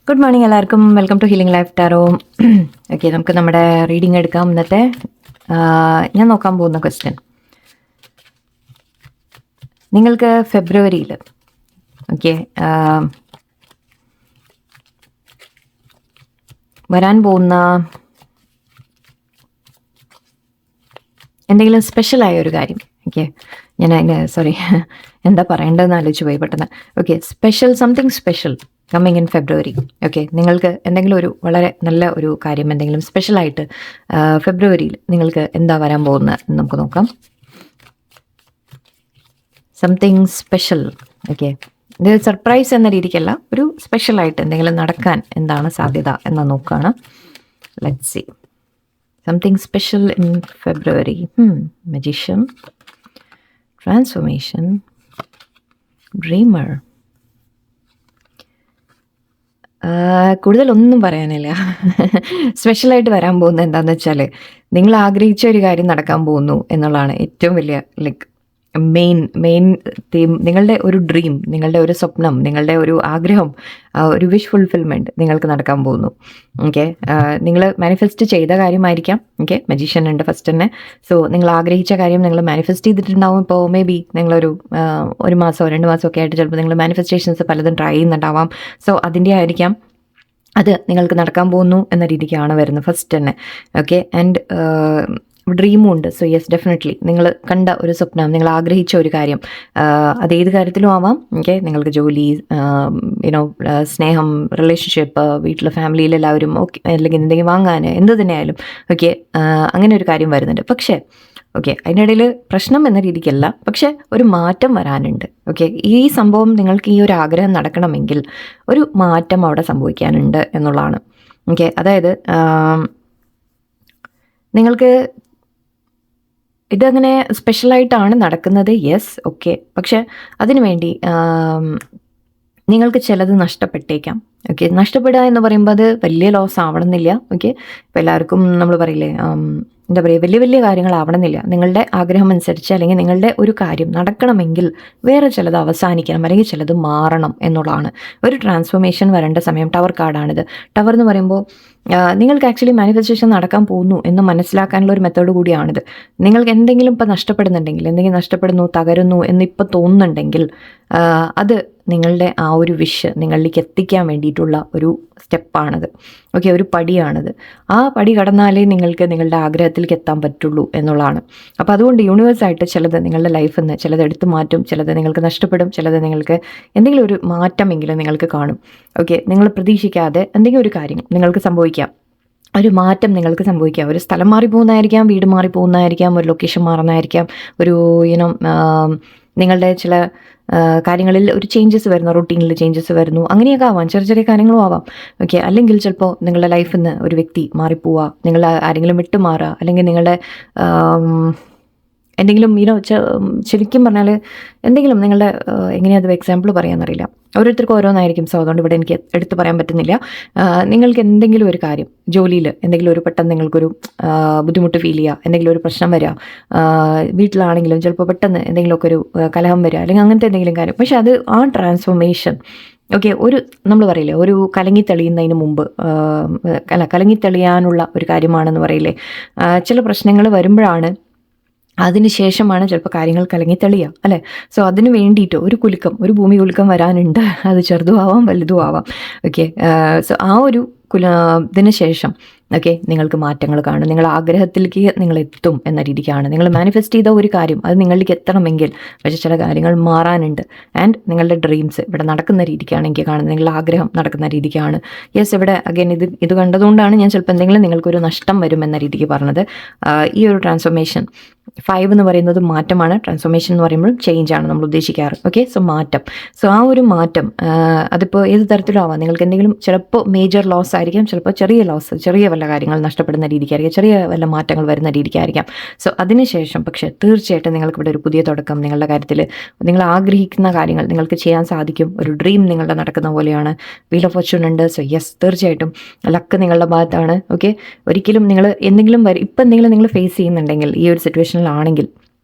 Good morning എല്ലാവർക്കും. Welcome to healing life tarot. Okay, നമുക്ക് നമ്മുടെ റീഡിംഗ് എടുക്കാം. ഇന്നത്തെ ഞാൻ നോക്കാൻ പോകുന്ന ക്വസ്റ്റ്യൻ, നിങ്ങൾക്ക് ഫെബ്രുവരിയിൽ വരാൻ പോകുന്ന എന്തെങ്കിലും സ്പെഷ്യലായ ഒരു കാര്യം. ഞാൻ അതിൻ്റെ എന്താ പറയേണ്ടതെന്ന് ആലോചിച്ച് പോയി പെട്ടെന്ന്. Something special coming in February. നിങ്ങൾക്ക് എന്തെങ്കിലും ഒരു വളരെ നല്ല ഒരു കാര്യം, എന്തെങ്കിലും സ്പെഷ്യലായിട്ട് ഫെബ്രുവരിയിൽ നിങ്ങൾക്ക് എന്താ വരാൻ പോകുന്നത് എന്ന് നമുക്ക് നോക്കാം. Something special. ഇത് സർപ്രൈസ് എന്ന രീതിക്കല്ല, ഒരു സ്പെഷ്യലായിട്ട് എന്തെങ്കിലും നടക്കാൻ എന്താണ് സാധ്യത എന്ന് നോക്കുകയാണ്. Let's see. Something special in February. Magician, transformation, dreamer. കൂടുതലൊന്നും പറയാനില്ല. സ്പെഷ്യലായിട്ട് വരാൻ പോകുന്നത് എന്താണെന്ന് വെച്ചാൽ, നിങ്ങൾ ആഗ്രഹിച്ച ഒരു കാര്യം നടക്കാൻ പോകുന്നു എന്നുള്ളതാണ് ഏറ്റവും വലിയ മെയിൻ തീം. നിങ്ങളുടെ ഒരു ഡ്രീം, നിങ്ങളുടെ ഒരു സ്വപ്നം, നിങ്ങളുടെ ഒരു ആഗ്രഹം, ഒരു വിഷ് ഫുൾഫിൽമെൻറ്റ് നിങ്ങൾക്ക് നടക്കാൻ പോകുന്നു. നിങ്ങൾ മാനിഫെസ്റ്റ് ചെയ്ത കാര്യമായിരിക്കാം. മജീഷ്യൻ ഉണ്ട് ഫസ്റ്റ് തന്നെ. സോ നിങ്ങൾ ആഗ്രഹിച്ച കാര്യം നിങ്ങൾ മാനിഫെസ്റ്റ് ചെയ്തിട്ടുണ്ടാവും. ഇപ്പോൾ മേ ബി നിങ്ങളൊരു 1 മാസമോ 2 മാസമോ ഒക്കെ ആയിട്ട് ചിലപ്പോൾ നിങ്ങൾ മാനിഫെസ്റ്റേഷൻസ് പലതും ട്രൈ ചെയ്യുന്നുണ്ടാവാം. സോ അതിൻ്റെ ആയിരിക്കാം അത് നിങ്ങൾക്ക് നടക്കാൻ പോകുന്നു എന്ന രീതിക്കാണ് വരുന്നത് ഫസ്റ്റ് തന്നെ. ആൻഡ് ഡ്രീമും ഉണ്ട്. സോ യെസ്, ഡെഫിനറ്റ്ലി നിങ്ങൾ കണ്ട ഒരു സ്വപ്നം, നിങ്ങൾ ആഗ്രഹിച്ച ഒരു കാര്യം, അതേത് കാര്യത്തിലും ആവാം. നിങ്ങൾക്ക് ജോലി, സ്നേഹം, റിലേഷൻഷിപ്പ്, വീട്ടിലെ ഫാമിലിയിലെല്ലാവരും, അല്ലെങ്കിൽ എന്തെങ്കിലും വാങ്ങാൻ, എന്ത് തന്നെയായാലും അങ്ങനെ ഒരു കാര്യം വരുന്നുണ്ട്. പക്ഷേ അതിനിടയിൽ പ്രശ്നം എന്ന രീതിക്കല്ല, പക്ഷെ ഒരു മാറ്റം വരാനുണ്ട്. ഈ സംഭവം, നിങ്ങൾക്ക് ഈ ഒരു ആഗ്രഹം നടക്കണമെങ്കിൽ ഒരു മാറ്റം അവിടെ സംഭവിക്കാനുണ്ട് എന്നുള്ളതാണ്. അതായത് നിങ്ങൾക്ക് ഇതങ്ങനെ സ്പെഷ്യലായിട്ടാണ് നടക്കുന്നത്. യെസ്, പക്ഷെ അതിനു വേണ്ടി നിങ്ങൾക്ക് ചിലത് നഷ്ടപ്പെട്ടേക്കാം. നഷ്ടപ്പെടുക എന്ന് പറയുമ്പോൾ അത് വലിയ ലോസ് ആവണമെന്നില്ല. ഇപ്പോൾ എല്ലാവർക്കും നമ്മൾ പറയില്ലേ, എന്താ പറയുക, വലിയ വലിയ കാര്യങ്ങളാവണമെന്നില്ല. നിങ്ങളുടെ ആഗ്രഹം അനുസരിച്ച്, അല്ലെങ്കിൽ നിങ്ങളുടെ ഒരു കാര്യം നടക്കണമെങ്കിൽ വേറെ ചിലത് അവസാനിക്കണം, അല്ലെങ്കിൽ ചിലത് മാറണം എന്നുള്ളതാണ്. ഒരു ട്രാൻസ്ഫോർമേഷൻ വരേണ്ട സമയം. ടവർ കാർഡാണിത്. ടവർ എന്ന് പറയുമ്പോൾ നിങ്ങൾക്ക് ആക്ച്വലി മാനിഫെസ്റ്റേഷൻ നടക്കാൻ പോകുന്നു എന്ന് മനസ്സിലാക്കാനുള്ള ഒരു മെത്തേഡ് കൂടിയാണിത്. നിങ്ങൾക്ക് എന്തെങ്കിലും ഇപ്പം നഷ്ടപ്പെടുന്നുണ്ടെങ്കിൽ, എന്തെങ്കിലും നഷ്ടപ്പെടുന്നു, തകരുന്നു എന്നിപ്പോൾ തോന്നുന്നുണ്ടെങ്കിൽ, അത് നിങ്ങളുടെ ആ ഒരു വിഷ് നിങ്ങളിലേക്ക് എത്തിക്കാൻ വേണ്ടിയിട്ടുള്ള ഒരു സ്റ്റെപ്പാണത്. ഒരു പടിയാണത്. ആ പടി കടന്നാലേ നിങ്ങൾക്ക് നിങ്ങളുടെ ആഗ്രഹത്തിലേക്ക് എത്താൻ പറ്റുള്ളൂ എന്നുള്ളതാണ്. അപ്പോൾ അതുകൊണ്ട് യൂണിവേഴ്സായിട്ട് ചിലത് നിങ്ങളുടെ ലൈഫിൽ നിന്ന് ചിലത് എടുത്തു മാറ്റും, ചിലത് നിങ്ങൾക്ക് നഷ്ടപ്പെടും, ചിലത് നിങ്ങൾക്ക് എന്തെങ്കിലും ഒരു മാറ്റമെങ്കിലും നിങ്ങൾക്ക് കാണും. നിങ്ങൾ പ്രതീക്ഷിക്കാതെ എന്തെങ്കിലും ഒരു കാര്യം നിങ്ങൾക്ക് സംഭവിക്കാം, ഒരു മാറ്റം നിങ്ങൾക്ക് സംഭവിക്കാം. ഒരു സ്ഥലം മാറി പോകുന്നതായിരിക്കാം, വീട് മാറി പോകുന്നതായിരിക്കാം, ഒരു ലൊക്കേഷൻ മാറുന്നതായിരിക്കാം, ഒരു നിങ്ങളുടെ ചില കാര്യങ്ങളിൽ ഒരു ചേഞ്ചസ് വരുന്നു, റൂട്ടീനിൽ ചേഞ്ചസ് വരുന്നു, അങ്ങനെയൊക്കെ ആവാം. ചെറിയ ചെറിയ കാര്യങ്ങളും ആവാം. അല്ലെങ്കിൽ ചിലപ്പോൾ നിങ്ങളുടെ ലൈഫിൽ നിന്ന് ഒരു വ്യക്തി മാറിപ്പോവുക, നിങ്ങൾ ആരെങ്കിലും വിട്ടുമാറുക, അല്ലെങ്കിൽ നിങ്ങളുടെ എന്തെങ്കിലും ശരിക്കും പറഞ്ഞാൽ എന്തെങ്കിലും നിങ്ങളുടെ എങ്ങനെയത് എക്സാമ്പിൾ പറയാമെന്നറിയില്ല, ഓരോരുത്തർക്കും ഓരോന്നായിരിക്കും. സോ അതുകൊണ്ട് ഇവിടെ എനിക്ക് എടുത്തു പറയാൻ പറ്റുന്നില്ല. നിങ്ങൾക്ക് എന്തെങ്കിലും ഒരു കാര്യം, ജോലിയിൽ എന്തെങ്കിലും ഒരു പെട്ടെന്ന് നിങ്ങൾക്കൊരു ബുദ്ധിമുട്ട് ഫീൽ ചെയ്യുക, എന്തെങ്കിലും ഒരു പ്രശ്നം വരിക, വീട്ടിലാണെങ്കിലും ചിലപ്പോൾ പെട്ടെന്ന് എന്തെങ്കിലുമൊക്കെ ഒരു കലഹം വരിക, അല്ലെങ്കിൽ അങ്ങനത്തെ എന്തെങ്കിലും കാര്യം. പക്ഷെ അത് ആ ട്രാൻസ്ഫോർമേഷൻ ഒരു നമ്മൾ പറയില്ലേ, ഒരു കലങ്ങി തെളിയുന്നതിന് മുമ്പ് കലങ്ങി തെളിയാനുള്ള ഒരു കാര്യമാണെന്ന് പറയില്ലേ. ചില പ്രശ്നങ്ങൾ വരുമ്പോഴാണ്, അതിന് ശേഷമാണ് ചിലപ്പോൾ കാര്യങ്ങൾ കലങ്ങി തെളിയുക, അല്ലേ? സോ അതിന് വേണ്ടിയിട്ട് ഒരു ഭൂമി കുലുക്കം വരാനുണ്ട്. അത് ചെറുതും ആവാം, വലുതും ആവാം. സോ ആ ഒരു ഇതിന് ശേഷം നിങ്ങൾക്ക് മാറ്റങ്ങൾ കാണും. നിങ്ങൾ ആഗ്രഹത്തിലേക്ക് നിങ്ങൾ എത്തും എന്ന രീതിക്കാണ്. നിങ്ങൾ മാനിഫെസ്റ്റ് ചെയ്ത ഒരു കാര്യം അത് നിങ്ങളിലേക്ക് എത്തണമെങ്കിൽ പക്ഷേ ചില കാര്യങ്ങൾ മാറാനുണ്ട്. ആൻഡ് നിങ്ങളുടെ ഡ്രീംസ് ഇവിടെ നടക്കുന്ന രീതിക്കാണ് എനിക്ക് കാണുന്നത്, നിങ്ങളുടെ ആഗ്രഹം നടക്കുന്ന രീതിക്കാണ്. യെസ്, ഇവിടെ അഗൈൻ ഇത് കണ്ടതുകൊണ്ടാണ് ഞാൻ ചിലപ്പോൾ എന്തെങ്കിലും നിങ്ങൾക്കൊരു നഷ്ടം വരും എന്ന രീതിക്ക് പറഞ്ഞത്. ഈ ഒരു ട്രാൻസ്ഫോർമേഷൻ 5 എന്ന് പറയുന്നത് മാറ്റമാണ്. ട്രാൻസ്ഫോർമേഷൻ എന്ന് പറയുമ്പോൾ ചേഞ്ച് ആണ് നമ്മൾ ഉദ്ദേശിക്കാറ്. സോ മാറ്റം. സോ ആ ഒരു മാറ്റം അതിപ്പോൾ ഏത് തരത്തിലും ആവാം. നിങ്ങൾക്ക് എന്തെങ്കിലും ചിലപ്പോൾ മേജർ ലോസ് ആയിരിക്കാം, ചിലപ്പോൾ ചെറിയ ലോസ്, ചെറിയ വല്ല കാര്യങ്ങൾ നഷ്ടപ്പെടുന്ന രീതിക്കായിരിക്കാം, ചെറിയ വല്ല മാറ്റങ്ങൾ വരുന്ന രീതിക്കായിരിക്കാം. സോ അതിനുശേഷം പക്ഷേ തീർച്ചയായിട്ടും നിങ്ങൾക്ക് ഇവിടെ ഒരു പുതിയ തുടക്കം, നിങ്ങളുടെ കാര്യത്തിൽ നിങ്ങൾ ആഗ്രഹിക്കുന്ന കാര്യങ്ങൾ നിങ്ങൾക്ക് ചെയ്യാൻ സാധിക്കും. ഒരു ഡ്രീം നിങ്ങളുടെ നടക്കുന്ന പോലെയാണ്. വീൽ ഓഫ് ഫോർച്യൂൺ ഉണ്ട്. സോ യെസ്, തീർച്ചയായിട്ടും ലക്ക് നിങ്ങളുടെ ഭാഗത്താണ്. ഒരിക്കലും നിങ്ങൾ എന്തെങ്കിലും ഇപ്പം എന്തെങ്കിലും നിങ്ങൾ ഫേസ് ചെയ്യുന്നുണ്ടെങ്കിൽ, ഈ ഒരു സിറ്റുവേഷനിലാണെങ്കിൽ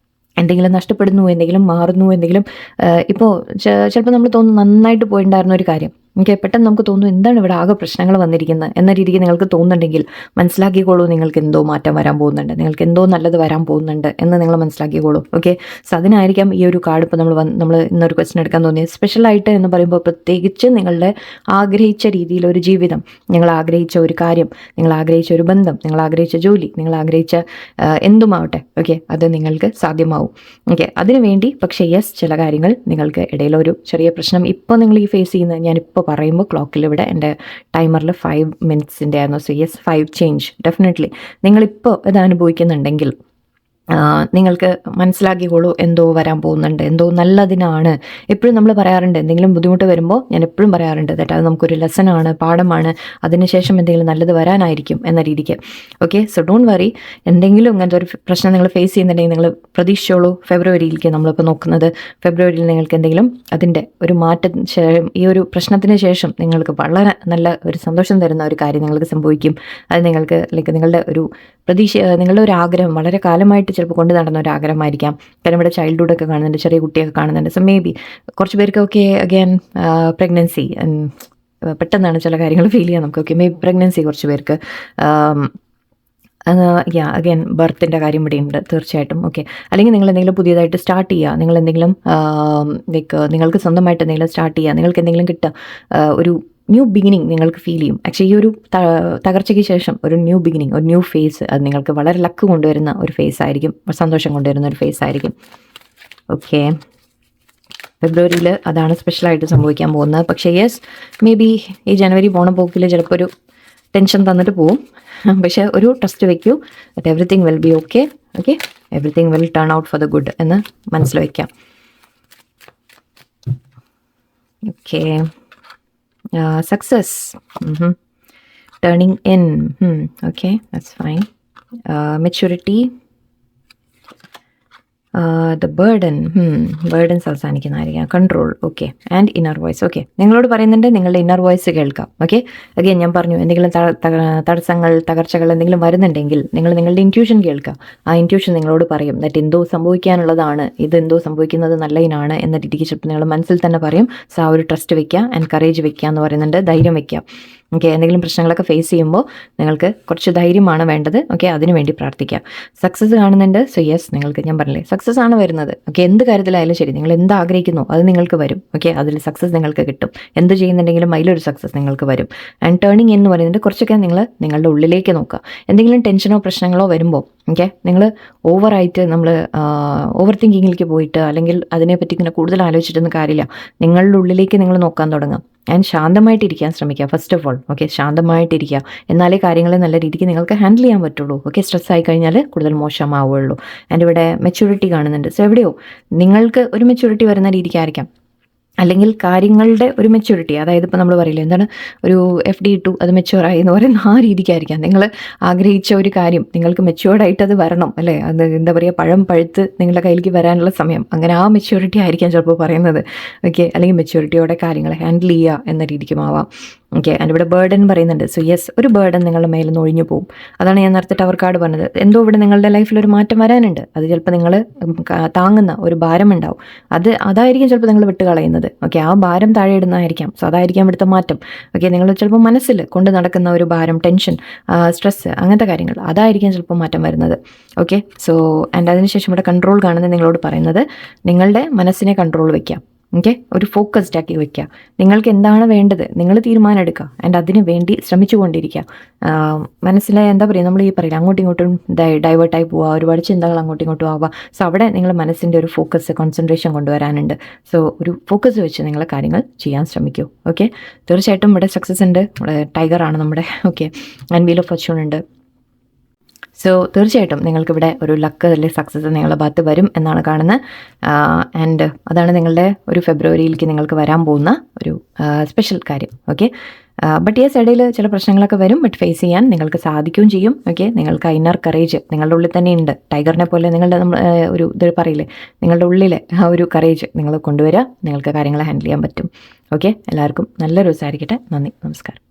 എന്തെങ്കിലും നഷ്ടപ്പെടുന്നു, എന്തെങ്കിലും മാറുന്നു, എന്തെങ്കിലും ഇപ്പോൾ ചിലപ്പോൾ നമ്മൾ തോന്നുന്നു നന്നായിട്ട് പോയിട്ടുണ്ടായിരുന്ന ഒരു കാര്യം, ഓക്കെ, പെട്ടെന്ന് നമുക്ക് തോന്നുന്നു എന്താണ് ഇവിടെ ആകെ പ്രശ്നങ്ങൾ വന്നിരിക്കുന്നത് എന്ന രീതിക്ക് നിങ്ങൾക്ക് തോന്നുന്നുണ്ടെങ്കിൽ മനസ്സിലാക്കിക്കോളൂ, നിങ്ങൾക്ക് എന്തോ മാറ്റം വരാൻ പോകുന്നുണ്ട്, നിങ്ങൾക്ക് എന്തോ നല്ലത് വരാൻ പോകുന്നുണ്ട് എന്ന് നിങ്ങൾ മനസ്സിലാക്കിക്കോളൂ. ഓക്കെ, സോ അതിനായിരിക്കാം ഈ ഒരു കാർഡ് ഇപ്പോൾ നമ്മൾ ഇന്നൊരു ക്വസ്റ്റ്യൻ എടുക്കാൻ തോന്നിയത്. സ്പെഷ്യലായിട്ട് എന്ന് പറയുമ്പോൾ പ്രത്യേകിച്ച് നിങ്ങളുടെ ആഗ്രഹിച്ച രീതിയിൽ ഒരു ജീവിതം, നിങ്ങൾ ആഗ്രഹിച്ച ഒരു കാര്യം, നിങ്ങൾ ആഗ്രഹിച്ച ഒരു ബന്ധം, നിങ്ങൾ ആഗ്രഹിച്ച ജോലി, നിങ്ങൾ ആഗ്രഹിച്ച എന്തുമാവട്ടെ, ഓക്കെ, അത് നിങ്ങൾക്ക് സാധ്യമാവും. ഓക്കെ, അതിനുവേണ്ടി പക്ഷേ യെസ്, ചില കാര്യങ്ങൾ നിങ്ങൾക്ക് ഇടയിലൊരു ചെറിയ പ്രശ്നം ഇപ്പോൾ നിങ്ങൾ ഈ ഫേസ് ചെയ്യുന്നത്, ഞാനിപ്പോൾ പറയുമ്പോൾ ക്ലോക്കിൽ ഇവിടെ എൻ്റെ ടൈമറിൽ 5 മിനിറ്റ്സിൻ്റെ ആയിരുന്നു. സോ യെസ്, 5 ചേഞ്ച് ഡെഫിനറ്റ്ലി നിങ്ങളിപ്പോൾ ഇത് അനുഭവിക്കുന്നുണ്ടെങ്കിൽ നിങ്ങൾക്ക് മനസ്സിലാക്കിക്കോളൂ എന്തോ വരാൻ പോകുന്നുണ്ട്, എന്തോ നല്ലതിനാണ്. എപ്പോഴും നമ്മൾ പറയാറുണ്ട്, എന്തെങ്കിലും ബുദ്ധിമുട്ട് വരുമ്പോൾ ഞാൻ എപ്പോഴും പറയാറുണ്ട് that അത് നമുക്കൊരു ലെസനാണ്, പാഠമാണ്, അതിനുശേഷം എന്തെങ്കിലും നല്ലത് വരാനായിരിക്കും എന്ന രീതിക്ക്. Okay, so don't worry. എന്തെങ്കിലും ഇങ്ങനത്തെ ഒരു പ്രശ്നം നിങ്ങൾ ഫേസ് ചെയ്യുന്നുണ്ടെങ്കിൽ നിങ്ങൾ പ്രതീക്ഷിച്ചോളൂ. ഫെബ്രുവരിയിലേക്ക് നമ്മളിപ്പോൾ നോക്കുന്നത്, ഫെബ്രുവരിയിൽ നിങ്ങൾക്ക് എന്തെങ്കിലും അതിൻ്റെ ഒരു മാറ്റം, ഈ ഒരു പ്രശ്നത്തിന് ശേഷം നിങ്ങൾക്ക് വളരെ നല്ല ഒരു സന്തോഷം തരുന്ന ഒരു കാര്യം നിങ്ങൾക്ക് സംഭവിക്കും. അത് നിങ്ങൾക്ക് നിങ്ങളുടെ ഒരു നിങ്ങളുടെ ഒരു ആഗ്രഹം, വളരെ കാലമായിട്ട് ചിലപ്പോൾ കൊണ്ട് നടന്ന ഒരു ആഗ്രഹമായിരിക്കാം. കാരണം ഇവിടെ ചൈൽഡ്ഹുഡൊക്കെ കാണുന്നുണ്ട്, ചെറിയ കുട്ടിയൊക്കെ കാണുന്നുണ്ട്. സോ മേ ബി കുറച്ച് പേർക്കൊക്കെ അഗൈൻ പ്രഗ്നൻസി പെട്ടെന്നാണ് ചില കാര്യങ്ങൾ ഫീൽ ചെയ്യാൻ നമുക്ക്. ഓക്കെ, മേ ബി പ്രഗ്നൻസി കുറച്ച് പേർക്ക്, അഗൈൻ ബർത്തിൻ്റെ കാര്യം ഇവിടെ ഉണ്ട് തീർച്ചയായിട്ടും. ഓക്കെ, അല്ലെങ്കിൽ നിങ്ങൾ എന്തെങ്കിലും പുതിയതായിട്ട് സ്റ്റാർട്ട് ചെയ്യുക, നിങ്ങൾ എന്തെങ്കിലും നിങ്ങൾക്ക് സ്വന്തമായിട്ട് എന്തെങ്കിലും സ്റ്റാർട്ട് ചെയ്യുക, നിങ്ങൾക്ക് എന്തെങ്കിലും കിട്ടുക, ഒരു ന്യൂ ബിഗിനിങ് നിങ്ങൾക്ക് ഫീൽ ചെയ്യും. ആക്ച്വലി ഈ ഒരു തകർച്ചയ്ക്ക് ശേഷം ഒരു ന്യൂ ബിഗിനിങ്, ഒരു ന്യൂ ഫേസ്, അത് നിങ്ങൾക്ക് വളരെ ലക്ക് കൊണ്ടുവരുന്ന ഒരു ഫേസ് ആയിരിക്കും, സന്തോഷം കൊണ്ടുവരുന്ന ഒരു ഫേസ് ആയിരിക്കും. ഓക്കെ, ഫെബ്രുവരിയിൽ അതാണ് സ്പെഷ്യലായിട്ട് സംഭവിക്കാൻ പോകുന്നത്. പക്ഷേ യെസ്, മേ ബി ഈ ജനുവരി പോണ പോക്കിൽ ചിലപ്പോൾ ഒരു ടെൻഷൻ തന്നിട്ട് പോവും. പക്ഷേ ഒരു ട്രസ്റ്റ് വയ്ക്കൂ, that everything will be okay. Okay, everything will turn out for the good എന്ന് മനസ്സിൽ വയ്ക്കാം. Okay, success, turning in, okay, that's fine. Maturity, the burden, burdens അവസാനിക്കുന്നതായിരിക്കാം. Control, okay, and inner voice. Okay, നിങ്ങളോട് പറയുന്നുണ്ട് നിങ്ങളുടെ inner voice കേൾക്കാം. Okay, again ഞാൻ പറഞ്ഞു, എന്തെങ്കിലും തടസ്സങ്ങൾ, തകർച്ചകൾ എന്തെങ്കിലും വരുന്നുണ്ടെങ്കിൽ നിങ്ങൾ നിങ്ങളുടെ ഇൻറ്റ്യൂഷൻ കേൾക്കുക. ആ ഇൻറ്റ്യൂഷൻ നിങ്ങളോട് പറയും ദറ്റ് എന്തോ സംഭവിക്കാനുള്ളതാണ്, ഇതെന്തോ സംഭവിക്കുന്നത് നല്ലതിനാണ് എന്ന രീതിക്ക് ചിലപ്പോൾ നിങ്ങൾ മനസ്സിൽ തന്നെ പറയും. സോ ആ ഒരു ട്രസ്റ്റ് വയ്ക്കുക, ആൻഡ് കറേജ് വയ്ക്കുക എന്ന് പറയുന്നുണ്ട്, ധൈര്യം വയ്ക്കുക. ഓക്കെ, എന്തെങ്കിലും പ്രശ്നങ്ങളൊക്കെ ഫേസ് ചെയ്യുമ്പോൾ നിങ്ങൾക്ക് കുറച്ച് ധൈര്യമാണ് വേണ്ടത്. ഓക്കെ, അതിനു വേണ്ടി പ്രാർത്ഥിക്കുക. സക്സസ് കാണുന്നുണ്ട്. സോ യെസ്, നിങ്ങൾക്ക് ഞാൻ പറഞ്ഞില്ലേ സക്സസ് ആണ് വരുന്നത്. ഓക്കെ, എന്ത് കാര്യത്തിലായാലും ശരി, നിങ്ങൾ എന്ത് ആഗ്രഹിക്കുന്നു അത് നിങ്ങൾക്ക് വരും. ഓക്കെ, അതിൽ സക്സസ് നിങ്ങൾക്ക് കിട്ടും. എന്ത് ചെയ്യുന്നുണ്ടെങ്കിലും അതിലൊരു സക്സസ് നിങ്ങൾക്ക് വരും. ആൻഡ് ടേണിങ് എന്ന് പറയുന്നത് കുറച്ചൊക്കെ നിങ്ങളുടെ ഉള്ളിലേക്ക് നോക്കുക. എന്തെങ്കിലും ടെൻഷനോ പ്രശ്നങ്ങളോ വരുമ്പോൾ, ഓക്കെ, നിങ്ങൾ ഓവറായിട്ട് ഓവർ തിങ്കിങ്ങിലേക്ക് പോയിട്ട് അല്ലെങ്കിൽ അതിനെപ്പറ്റി ഇങ്ങനെ കൂടുതൽ ആലോചിച്ചിട്ടൊന്നും കാര്യമില്ല. നിങ്ങളുടെ ഉള്ളിലേക്ക് നിങ്ങൾ നോക്കാൻ തുടങ്ങാം. ആൻഡ് ശാന്തമായിട്ടിരിക്കാൻ ശ്രമിക്കുക. ഫസ്റ്റ് ഓഫ് ഓൾ, ഓക്കെ, ശാന്തമായിട്ടിരിക്കുക. എന്നാലേ കാര്യങ്ങളെ നല്ല രീതിക്ക് നിങ്ങൾക്ക് ഹാൻഡിൽ ചെയ്യാൻ പറ്റുള്ളൂ. ഓക്കെ, സ്ട്രെസ് ആയി കഴിഞ്ഞാൽ കൂടുതൽ മോശമാവുള്ളൂ. ആൻഡ് ഇവിടെ മെച്യൂരിറ്റി കാണുന്നുണ്ട്. സോ എവിടെയോ നിങ്ങൾക്ക് ഒരു മെച്യൂരിറ്റി വരുന്ന രീതിക്കായിരിക്കാം, അല്ലെങ്കിൽ കാര്യങ്ങളുടെ ഒരു മെച്യൂരിറ്റി, അതായത് ഇപ്പോൾ നമ്മൾ പറയില്ലേ എന്താണ്, ഒരു FD ഇട്ടു അത് മെച്യൂറായി എന്ന് പറയുന്ന ആ രീതിക്കായിരിക്കാം. നിങ്ങൾ ആഗ്രഹിച്ച ഒരു കാര്യം നിങ്ങൾക്ക് മെച്യൂർഡായിട്ട് അത് വരണം, അല്ലേ, അത് എന്താ പറയുക, പഴം പഴുത്ത് നിങ്ങളുടെ കയ്യിലേക്ക് വരാനുള്ള സമയം, അങ്ങനെ ആ മെച്യൂരിറ്റി ആയിരിക്കാം ചിലപ്പോൾ പറയുന്നത്. ഓക്കെ, അല്ലെങ്കിൽ മെച്യൂരിറ്റിയോടെ കാര്യങ്ങൾ ഹാൻഡിൽ ചെയ്യുക എന്ന രീതിക്കുമാവാം. ഓക്കെ, ആൻഡ് ഇവിടെ ബേർഡൻ പറയുന്നുണ്ട്. സോ യെസ്, ഒരു ബേർഡൻ നിങ്ങളുടെ മേലിൽ നിന്ന് ഒഴിഞ്ഞു പോകും. അതാണ് ഞാൻ നേരത്തെ ടവർ കാർഡ് പറഞ്ഞത്. എന്തോ ഇവിടെ നിങ്ങളുടെ ലൈഫിൽ ഒരു മാറ്റം വരാനുണ്ട്. അത് ചിലപ്പോൾ നിങ്ങൾ താങ്ങുന്ന ഒരു ഭാരം ഉണ്ടാവും, അതായിരിക്കും ചിലപ്പോൾ നിങ്ങൾ വിട്ട് കളയുന്നത്. ഓക്കെ, ആ ഭാരം താഴെ ഇടുന്നതായിരിക്കാം. സോ അതായിരിക്കാം ഇവിടുത്തെ മാറ്റം. ഓക്കെ, നിങ്ങൾ ചിലപ്പോൾ മനസ്സിൽ കൊണ്ട് നടക്കുന്ന ഒരു ഭാരം, ടെൻഷൻ, സ്ട്രെസ്, അങ്ങനത്തെ കാര്യങ്ങൾ, അതായിരിക്കും ചിലപ്പോൾ മാറ്റം വരുന്നത്. ഓക്കെ, സോ ആൻഡ് അതിനുശേഷം ഇവിടെ കൺട്രോൾ കാണുന്നത് നിങ്ങളോട് പറയുന്നത് നിങ്ങളുടെ മനസ്സിനെ കൺട്രോൾ വയ്ക്കാം. ഓക്കെ, ഒരു ഫോക്കസ്ഡ് ആക്കി വയ്ക്കുക. നിങ്ങൾക്ക് എന്താണ് വേണ്ടത് നിങ്ങൾ തീരുമാനം എടുക്കുക. ആൻഡ് അതിന് വേണ്ടി ശ്രമിച്ചു കൊണ്ടിരിക്കുക. മനസ്സിലെ എന്താ പറയുക, നമ്മൾ ഈ പറയില്ല അങ്ങോട്ടും ഇങ്ങോട്ടും ഡൈവേർട്ടായി പോവുക, ഒരുപാട് ചിന്തകൾ അങ്ങോട്ടും ഇങ്ങോട്ടും ആവുക. സോ അവിടെ നിങ്ങൾ മനസ്സിൻ്റെ ഒരു ഫോക്കസ്, കോൺസെൻട്രേഷൻ കൊണ്ടുവരാനുണ്ട്. സോ ഒരു ഫോക്കസ് വെച്ച് നിങ്ങൾ കാര്യങ്ങൾ ചെയ്യാൻ ശ്രമിക്കൂ. ഓക്കെ, തീർച്ചയായിട്ടും ഇവിടെ സക്സസ് ഉണ്ട്. ഇവിടെ ടൈഗറാണ് നമ്മുടെ. Okay, and wheel of Fortune ഉണ്ട്. സോ തീർച്ചയായിട്ടും നിങ്ങൾക്കിവിടെ ഒരു ലക്ക് അല്ലെങ്കിൽ സക്സസ് നിങ്ങളുടെ ഭാഗത്ത് വരും എന്നാണ് കാണുന്നത്. ആൻഡ് അതാണ് നിങ്ങളുടെ ഒരു ഫെബ്രുവരിയിലേക്ക് നിങ്ങൾക്ക് വരാൻ പോകുന്ന ഒരു സ്പെഷ്യൽ കാര്യം. ഓക്കെ, ബട്ട് യെസ്, ഇടയിൽ ചില പ്രശ്നങ്ങളൊക്കെ വരും, ബട്ട് ഫേസ് ചെയ്യാൻ നിങ്ങൾക്ക് സാധിക്കുകയും ചെയ്യും. ഓക്കെ, നിങ്ങൾക്ക് ഇന്നർ കറേജ് നിങ്ങളുടെ ഉള്ളിൽ തന്നെ ഉണ്ട്. ടൈഗറിനെ പോലെ നിങ്ങളുടെ ഒരു ഇത് പറയില്ലേ, നിങ്ങളുടെ ഉള്ളിലെ ആ ഒരു കറേജ് നിങ്ങൾ കൊണ്ടുവരിക, നിങ്ങൾക്ക് കാര്യങ്ങൾ ഹാൻഡിൽ ചെയ്യാൻ പറ്റും. ഓക്കെ, എല്ലാവർക്കും നല്ലൊരു ദിവസമായിരിക്കട്ടെ. നന്ദി, നമസ്കാരം.